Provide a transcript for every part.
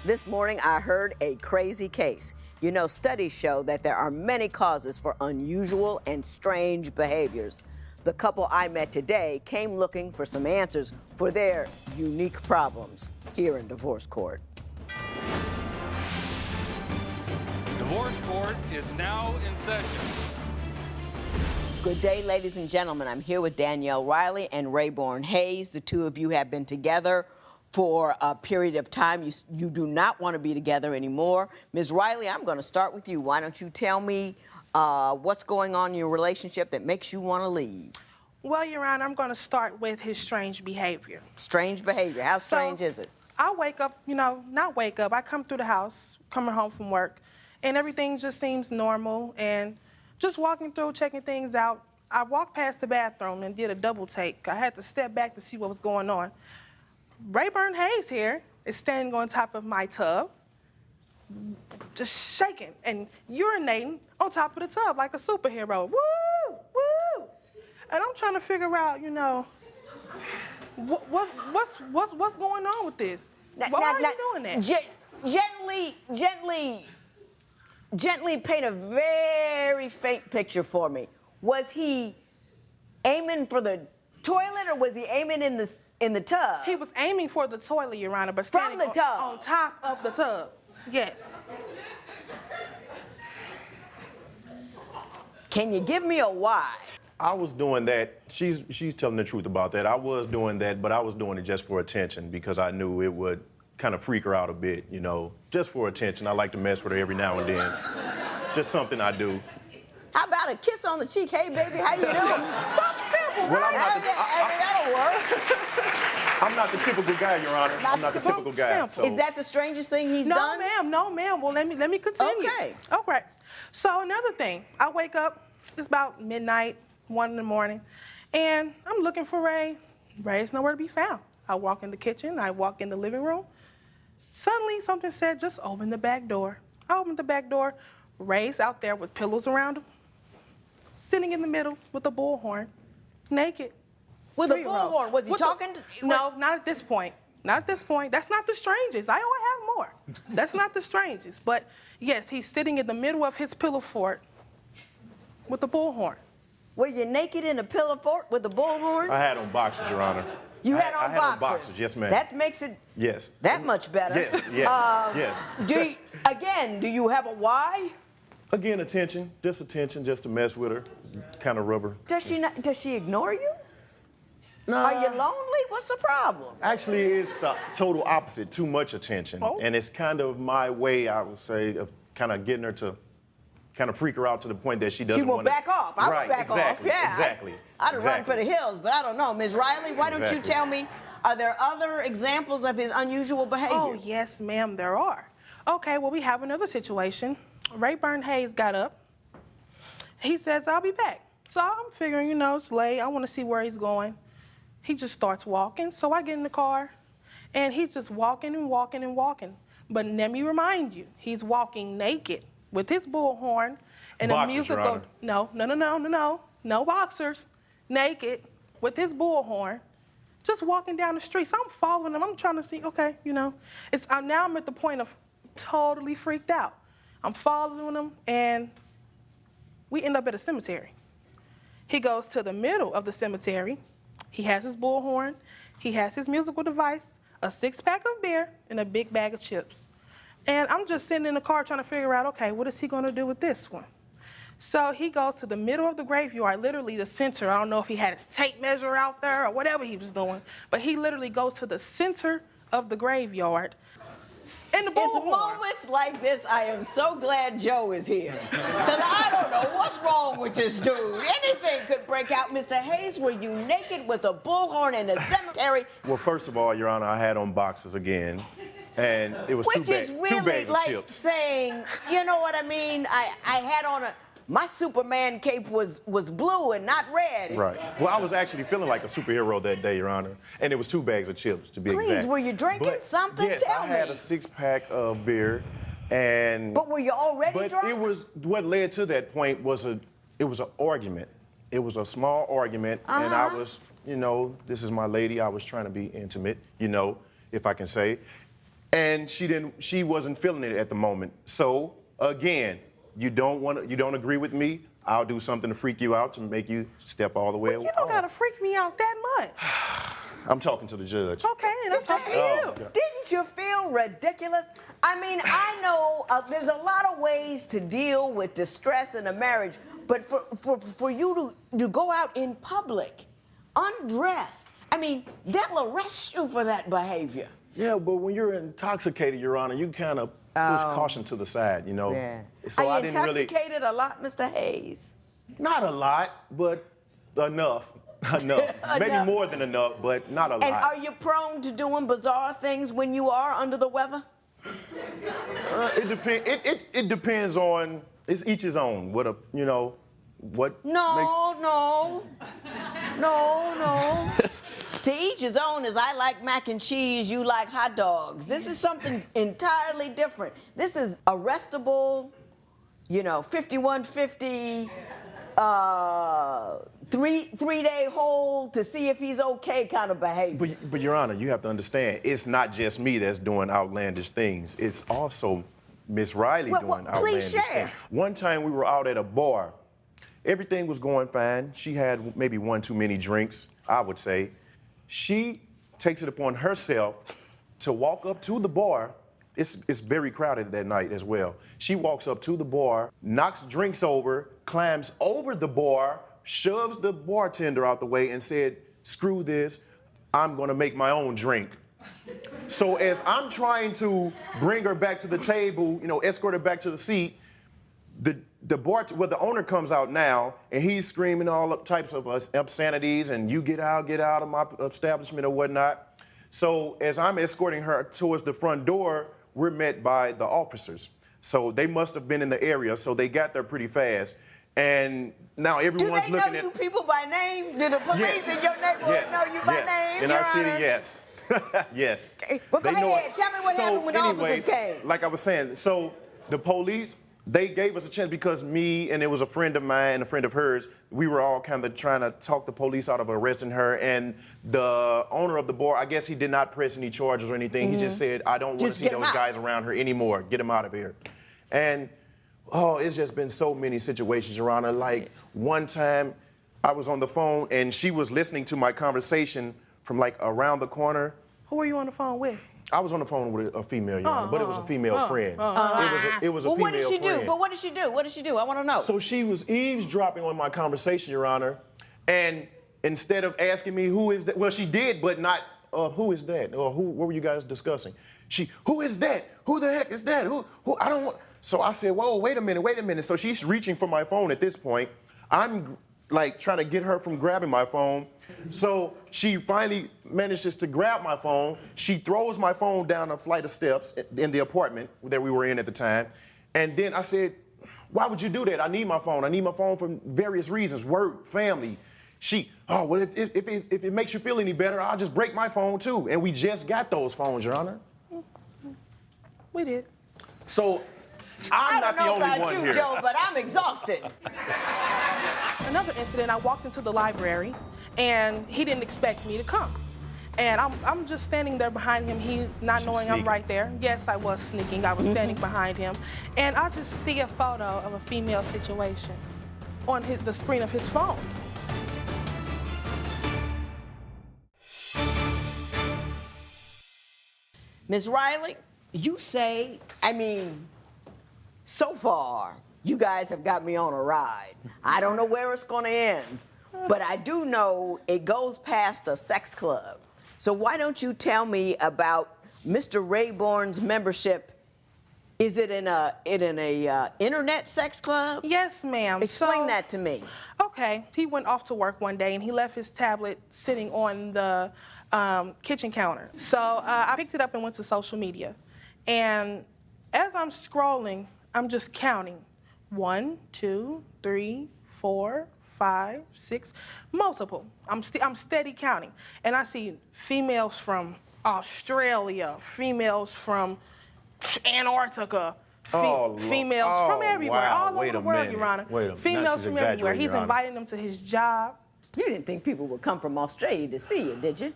This morning, I heard a crazy case. You know, studies show that there are many causes for unusual and strange behaviors. The couple I met today came looking for some answers for their unique problems here in divorce court. Divorce court is now in session. Good day, ladies and gentlemen. I'm here with Danyale Riley and Rayburn Hayes. The two of you have been together for a period of time. You do not want to be together anymore. Ms. Riley, I'm going to start with you. Why don't you tell me what's going on in your relationship that makes you want to leave? Well, Your Honor, I'm going to start with his strange behavior. Strange behavior. How strange is it? I wake up, not wake up. I come through the house, coming home from work, and everything just seems normal. And just walking through, checking things out, I walked past the bathroom and did a double take. I had to step back to see what was going on. Rayburn Hayes here is standing on top of my tub, just shaking and urinating on top of the tub like a superhero. Woo, woo! And I'm trying to figure out, what's going on with this? Why are you doing that? Gently paint a very faint picture for me. Was he aiming for the toilet or was he aiming in the tub? He was aiming for the toilet, Your Honor, but standing from the tub on top of the tub. Yes. Can you give me a why? I was doing that. She's telling the truth about that. I was doing that, but I was doing it just for attention because I knew it would kind of freak her out a bit, just for attention. I like to mess with her every now and then. Just something I do. How about a kiss on the cheek? Hey, baby, how you doing? Something simple, well, that'll work. I'm not the typical guy, Your Honor. I'm not the typical guy. So. Is that the strangest thing he's done? No, ma'am. Well, let me continue. Okay. Okay. So another thing, I wake up, it's about midnight, 1 in the morning, and I'm looking for Ray. Ray's nowhere to be found. I walk in the kitchen, I walk in the living room. Suddenly, something said, just open the back door. I opened the back door. Ray's out there with pillows around him, sitting in the middle with a bullhorn, naked. With a bullhorn? Was he talking? No, not at this point. Not at this point. That's not the strangest. I always have more. That's not the strangest. But yes, he's sitting in the middle of his pillow fort with a bullhorn. Were you naked in a pillow fort with a bullhorn? I had on boxers, Your Honor. You had on boxers? I had on boxers, yes, ma'am. That makes it that much better. Yes. Do you have a why? Again, attention, just to mess with her, kind of rub her. Does she ignore you? No. Are you lonely? What's the problem? Actually, it's the total opposite, too much attention. Oh. And it's kind of my way, I would say, of kind of getting her to kind of freak her out to the point that she doesn't want to. She will back off. I would back off, yeah. Exactly. I'd run for the hills, but I don't know. Ms. Riley, why don't you tell me, are there other examples of his unusual behavior? Oh, yes, ma'am, there are. Okay, well, we have another situation. Rayburn Hayes got up. He says, I'll be back. So I'm figuring, it's late. I want to see where he's going. He just starts walking. So I get in the car, and he's just walking and walking and walking. But let me remind you, he's walking naked with his bullhorn and boxers, a musical. No boxers. Naked with his bullhorn, just walking down the street. So I'm following him. I'm trying to see, okay, now I'm at the point of totally freaked out. I'm following him, and we end up at a cemetery. He goes to the middle of the cemetery. He has his bullhorn. He has his musical device, a 6-pack of beer, and a big bag of chips. And I'm just sitting in the car trying to figure out, okay, what is he going to do with this one? So he goes to the middle of the graveyard, literally the center. I don't know if he had his tape measure out there or whatever he was doing, but he literally goes to the center of the graveyard. And it's moments like this I am so glad Joe is here. Because I don't know what's wrong with this dude. Anything could break out. Mr. Hayes, were you naked with a bullhorn in the cemetery? Well, first of all, Your Honor, I had on boxers again. And it was two bags of chips. Which is really like saying, you know what I mean? I had on my Superman cape was blue and not red. Right. Well, I was actually feeling like a superhero that day, Your Honor. And it was 2 bags of chips, to be exact. Please, were you drinking something? Yes, Tell I had a 6-pack of beer. But were you already drunk? It was, what led to that point was an argument. It was a small argument, and I was, this is my lady. I was trying to be intimate, if I can say. and she wasn't feeling it at the moment. So again, you don't agree with me, I'll do something to freak you out to make you step all the way. Well, you don't gotta freak me out that much. I'm talking to the judge. Okay, and I'm talking to you. Didn't you feel ridiculous? I mean, I know there's a lot of ways to deal with distress in a marriage, but for you to go out in public, undressed, I mean, they'll arrest you for that behavior. Yeah, but when you're intoxicated, Your Honor, you kind of push caution to the side, you know. Yeah. So Are I you didn't really. intoxicated a lot, Mr. Hayes? Not a lot, but enough. Enough. Maybe more than enough, but not a lot. And are you prone to doing bizarre things when you are under the weather? It depends on. It's each his own. What a what. No. To each his own, as I like mac and cheese, you like hot dogs. This is something entirely different. This is arrestable, 5150, three-day hold to see if he's okay kind of behavior. But Your Honor, you have to understand, it's not just me that's doing outlandish things. It's also Miss Riley doing outlandish things. One time we were out at a bar. Everything was going fine. She had maybe one too many drinks, I would say. She takes it upon herself to walk up to the bar. It's very crowded that night as well. She walks up to the bar, knocks drinks over, climbs over the bar, shoves the bartender out the way and said, "Screw this, I'm gonna make my own drink." So as I'm trying to bring her back to the table, escort her back to the seat, the owner comes out now, and he's screaming all types of obscenities, and you get out of my establishment or whatnot. So as I'm escorting her towards the front door, we're met by the officers. So they must have been in the area, so they got there pretty fast. And now everyone's looking at... Do they know you people by name? Do the police in your neighborhood know you by name? In our city, yes. Yes. Okay. Well, go ahead. Tell me what happened when the officers came. Like I was saying, so the police, they gave us a chance because me and it was a friend of mine and a friend of hers, we were all kind of trying to talk the police out of arresting her. And the owner of the bar, I guess he did not press any charges or anything. He just said, "I don't want to see those guys around her anymore. Get them out of here." And it's just been so many situations, Your Honor. Like one time I was on the phone and she was listening to my conversation from like around the corner. Who were you on the phone with? I was on the phone with a female, Your Honor, but it was a female friend. It was a female friend. Well, what did she do? But what did she do? What did she do? I want to know. So she was eavesdropping on my conversation, Your Honor, and instead of asking me who is that, well, she did, but not who is that, or what were you guys discussing? Who is that? Who the heck is that? Who? I don't want. So I said, whoa, wait a minute. So she's reaching for my phone at this point. I'm like trying to get her from grabbing my phone. So she finally manages to grab my phone. She throws my phone down a flight of steps in the apartment that we were in at the time. And then I said, "Why would you do that? I need my phone. I need my phone for various reasons, work, family." Well, if it makes you feel any better, I'll just break my phone too. And we just got those phones, Your Honor. We did. So I'm not the only one here. I don't know about you, Joe, but I'm exhausted. Another incident, I walked into the library, and he didn't expect me to come. And I'm just standing there behind him, he not knowing I'm right there. Yes, I was sneaking. I was standing behind him. And I just see a photo of a female situation on the screen of his phone. Ms. Riley, you say, so far, you guys have got me on a ride. I don't know where it's going to end, but I do know it goes past a sex club. So why don't you tell me about Mr. Rayburn's membership? Is it in a internet sex club? Yes, ma'am. Explain that to me. Okay. He went off to work one day and he left his tablet sitting on the kitchen counter. So I picked it up and went to social media. And as I'm scrolling, I'm just counting. 1, 2, 3, 4, 5, 6, multiple. I'm steady counting. And I see females from Australia, females from Antarctica, females from everywhere, all over the world, Your Honor. Females from everywhere. He's inviting them to his job. You didn't think people would come from Australia to see you, did you?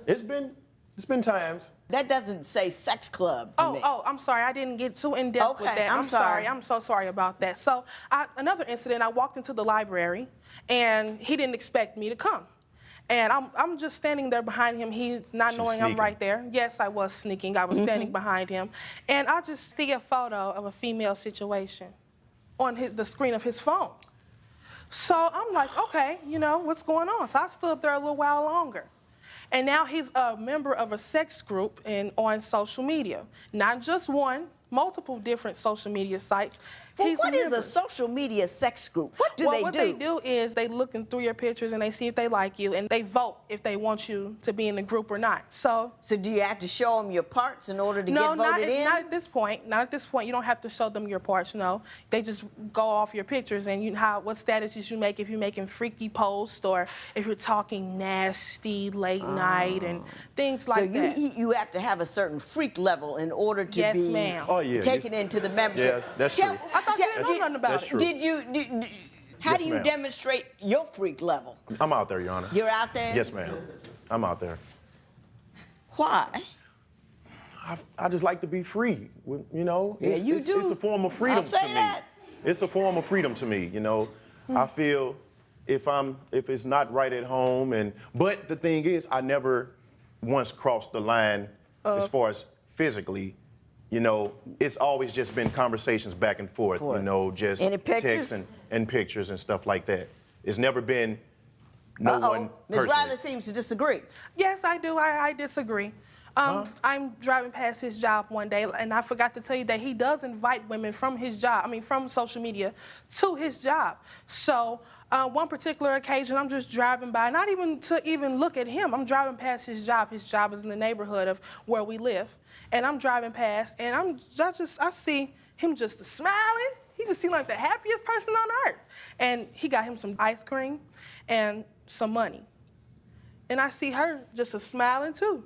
It's been It's been times. That doesn't say sex club to me. Oh, I'm sorry. I didn't get too in depth with Okay, that. I'm sorry. I'm so sorry about that. So another incident, I walked into the library, and he didn't expect me to come. And I'm just standing there behind him. He's not knowing I'm right there. Yes, I was sneaking. I was standing behind him. And I just see a photo of a female situation on the screen of his phone. So I'm like, okay, you know, what's going on? So I stood there a little while longer. And now he's a member of a sex group on social media. Not just one, multiple different social media sites. Well, what is a social media sex group? What do they do? What they do is they looking through your pictures and they see if they like you, and they vote if they want you to be in the group or not. So do you have to show them your parts in order to get voted in? No, not at this point. Not at this point. You don't have to show them your parts, no. They just go off your pictures and what statuses you make, if you're making freaky posts or if you're talking nasty late night and things like that. So you have to have a certain freak level in order to be taken into the membership. Yeah, that's true. I thought you didn't know nothing about it. Did how do you demonstrate your freak level? I'm out there, Your Honor. You're out there? Yes, ma'am. I'm out there. Why? I just like to be free, you know? Yeah, you do. It's a form of freedom to me. It's a form of freedom to me, you know? I feel if it's not right at home, but the thing is, I never once crossed the line as far as physically. You know, it's always just been conversations back and forth, you know, just texts and pictures and stuff like that. It's never been no one Ms. personally. Riley seems to disagree. Yes, I do. I disagree. I'm driving past his job one day, and I forgot to tell you that he does invite women from his job, from social media, to his job. So one particular occasion, I'm just driving by, not even to look at him. I'm driving past his job. His job is in the neighborhood of where we live. And I'm driving past, and I see him just smiling. He just seemed like the happiest person on earth. And he got him some ice cream and some money. And I see her just smiling too.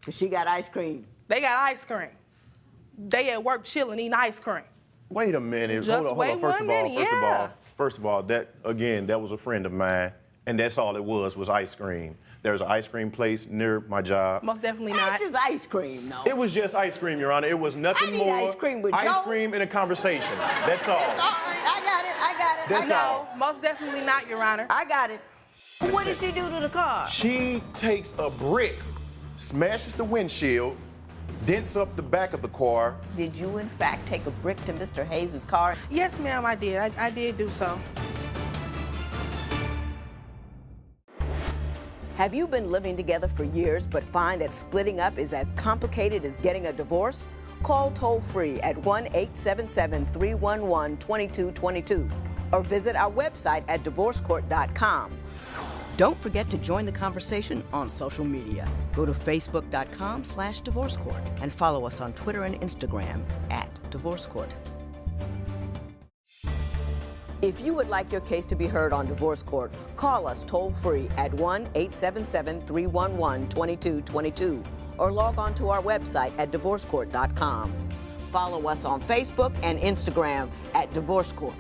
She got ice cream. They got ice cream. They at work chilling, eating ice cream. Wait a minute. Just Hold on. wait First 1 minute, First of all, that was a friend of mine, and that's all it was ice cream. There's an ice cream place near my job. Most definitely not. That's just ice cream, though. It was just ice cream, Your Honor. It was nothing more. Ice cream with ice cream and a conversation. That's all. That's all right. I got it. That's all. Most definitely not, Your Honor. I got it. What did she do to the car? She takes a brick, smashes the windshield, dents up the back of the car. Did you, in fact, take a brick to Mr. Hayes' car? Yes, ma'am, I did. I did do so. Have you been living together for years but find that splitting up is as complicated as getting a divorce? Call toll-free at 1-877-311-2222 or visit our website at divorcecourt.com. Don't forget to join the conversation on social media. Go to facebook.com/divorcecourt and follow us on Twitter and Instagram @divorcecourt. If you would like your case to be heard on Divorce Court, call us toll-free at 1-877-311-2222 or log on to our website at divorcecourt.com. Follow us on Facebook and Instagram @Divorce Court.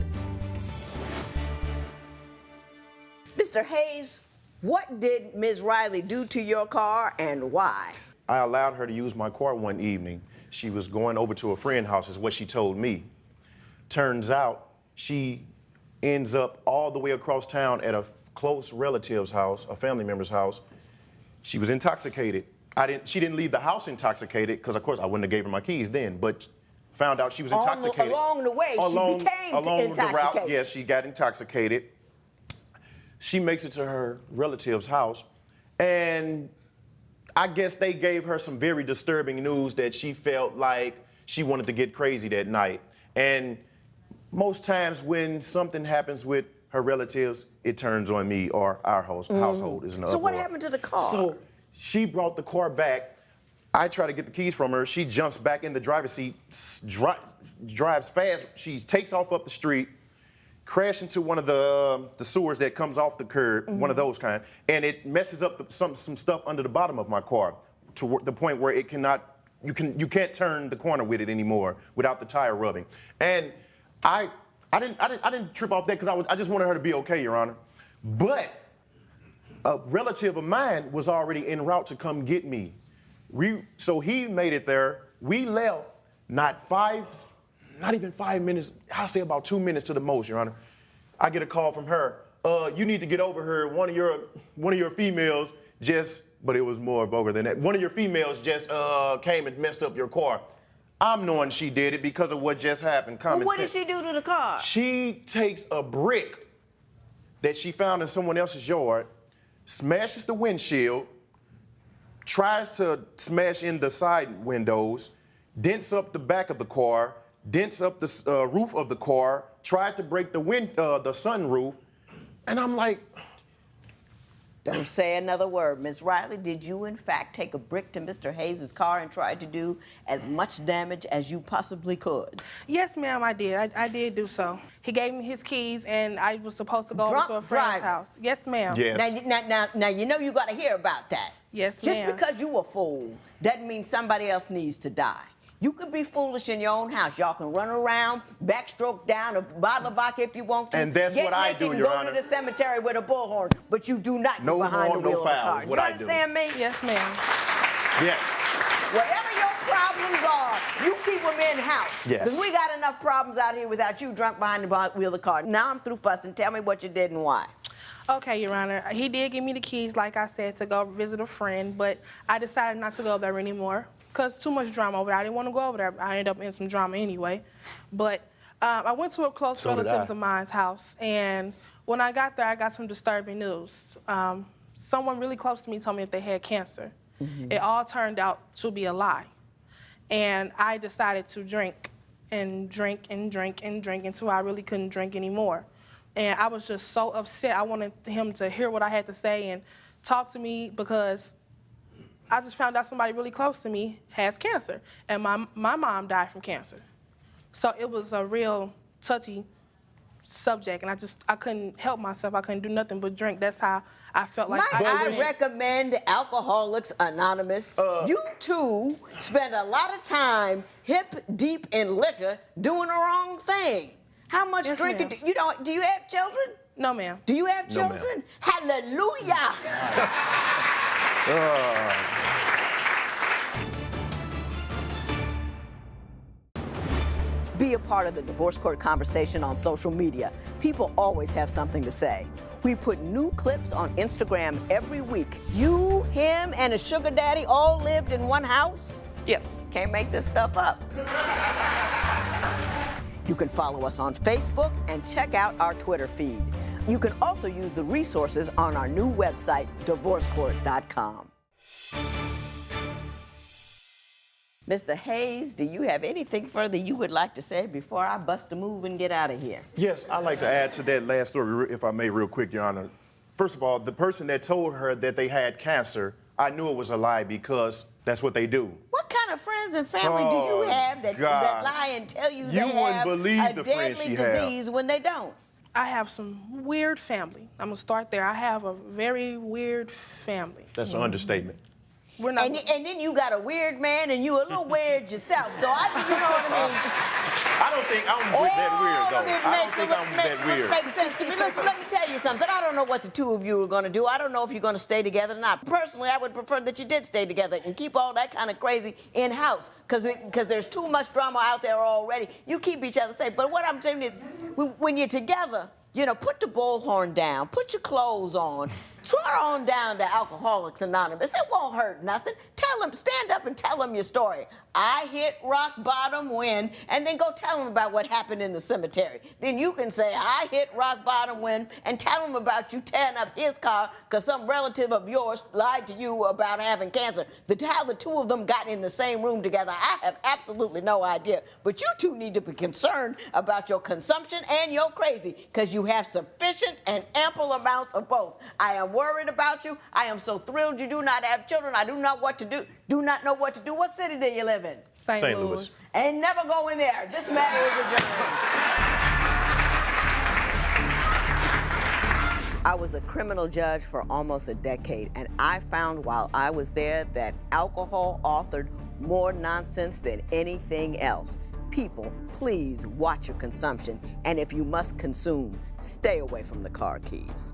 Mr. Hayes, what did Ms. Riley do to your car and why? I allowed her to use my car one evening. She was going over to a friend's house, is what she told me. Turns out she ends up all the way across town at a close relative's house, a family member's house. She was intoxicated. She didn't leave the house intoxicated, because of course I wouldn't have gave her my keys then, but found out she was intoxicated. Along the way, she became intoxicated. The route, yes, she got intoxicated. She makes it to her relative's house, and I guess they gave her some very disturbing news that she felt like she wanted to get crazy that night. And most times when something happens with her relatives, it turns on me or our household is an uproar. So what happened to the car? So she brought the car back. I try to get the keys from her. She jumps back in the driver's seat, drives fast. She takes off up the street, crashed into one of the sewers that comes off the curb, one of those kind, and it messes up some stuff under the bottom of my car to the point where you can't turn the corner with it anymore without the tire rubbing. And I didn't trip off that because I just wanted her to be okay, Your Honor. But a relative of mine was already en route to come get me. So he made it there. We left not even 5 minutes, I'll say about 2 minutes to the most, Your Honor. I get a call from her. You need to get over here. One of your females but it was more vulgar than that. One of your females just came and messed up your car. I'm knowing she did it because of what just happened. Well, what did she do to the car? She takes a brick that she found in someone else's yard, smashes the windshield, tries to smash in the side windows, dents up the back of the car, dents up the roof of the car, tried to break the sunroof, and I'm like, don't say another word. Ms. Riley, did you in fact take a brick to Mr. Hayes' car and try to do as much damage as you possibly could? Yes, ma'am, I did. I did do so. He gave me his keys, and I was supposed to go over to a friend's house. Yes, ma'am. Yes. Now, you know you got to hear about that. Yes, ma'am. Just because you a fool doesn't mean somebody else needs to die. You could be foolish in your own house. Y'all can run around, backstroke down a bottle of vodka if you want to. And that's what I do, Your Honor. Go to the cemetery with a bullhorn, but you do not get behind the wheel of the car. You understand me? Yes, ma'am. Yes. Whatever your problems are, you keep them in-house. Yes. Because we got enough problems out here without you drunk behind the wheel of the car. Now I'm through fussing. Tell me what you did and why. Okay, Your Honor. He did give me the keys, like I said, to go visit a friend, but I decided not to go there anymore because too much drama over there. I didn't want to go over there. I ended up in some drama anyway. But I went to a close relative of mine's house, and when I got there, I got some disturbing news. Someone really close to me told me that they had cancer. Mm-hmm. It all turned out to be a lie. And I decided to drink and drink and drink and drink until I really couldn't drink anymore. And I was just so upset. I wanted him to hear what I had to say and talk to me because I just found out somebody really close to me has cancer. And my mom died from cancer. So it was a real touchy subject, and I couldn't help myself. I couldn't do nothing but drink. That's how I felt like I recommend Alcoholics Anonymous. You two spend a lot of time hip deep in liquor doing the wrong thing. How much drinking do you have children? No, ma'am. Do you have children? Hallelujah. Be a part of the divorce court conversation on social media. People always have something to say. We put new clips on Instagram every week. You, him, and a sugar daddy all lived in one house? Yes. Can't make this stuff up. You can follow us on Facebook and check out our Twitter feed. You can also use the resources on our new website, divorcecourt.com. Mr. Hayes, do you have anything further you would like to say before I bust a move and get out of here? Yes, I'd like to add to that last story, if I may, real quick, Your Honor. First of all, the person that told her that they had cancer, I knew it was a lie because that's what they do. What kind of friends and family do you have that lie and tell you they have a deadly disease when they don't? I have some weird family. I'm going to start there. I have a very weird family. That's an understatement. And then you got a weird man and you a little weird yourself. So you know what I mean? I don't think I'm that weird, though. I don't think I'm that weird. Makes sense to me. Listen, let me tell you something. I don't know what the two of you are going to do. I don't know if you're going to stay together or not. Personally, I would prefer that you did stay together and keep all that kind of crazy in-house because there's too much drama out there already. You keep each other safe. But what I'm saying is when you're together, put the bullhorn down, put your clothes on, trot on down to Alcoholics Anonymous. It won't hurt nothing. Stand up and tell them your story. I hit rock bottom when, and then go tell them about what happened in the cemetery. Then you can say, I hit rock bottom when, and tell them about you tearing up his car because some relative of yours lied to you about having cancer. How the two of them got in the same room together, I have absolutely no idea. But you two need to be concerned about your consumption and your crazy because you have sufficient and ample amounts of both. I am worried about you. I am so thrilled you do not have children. I do not know what to do. What city do you live in? St. Louis. And never go in there. This matter is adjourned. I was a criminal judge for almost a decade, and I found while I was there that alcohol authored more nonsense than anything else. People, please watch your consumption, and if you must consume, stay away from the car keys.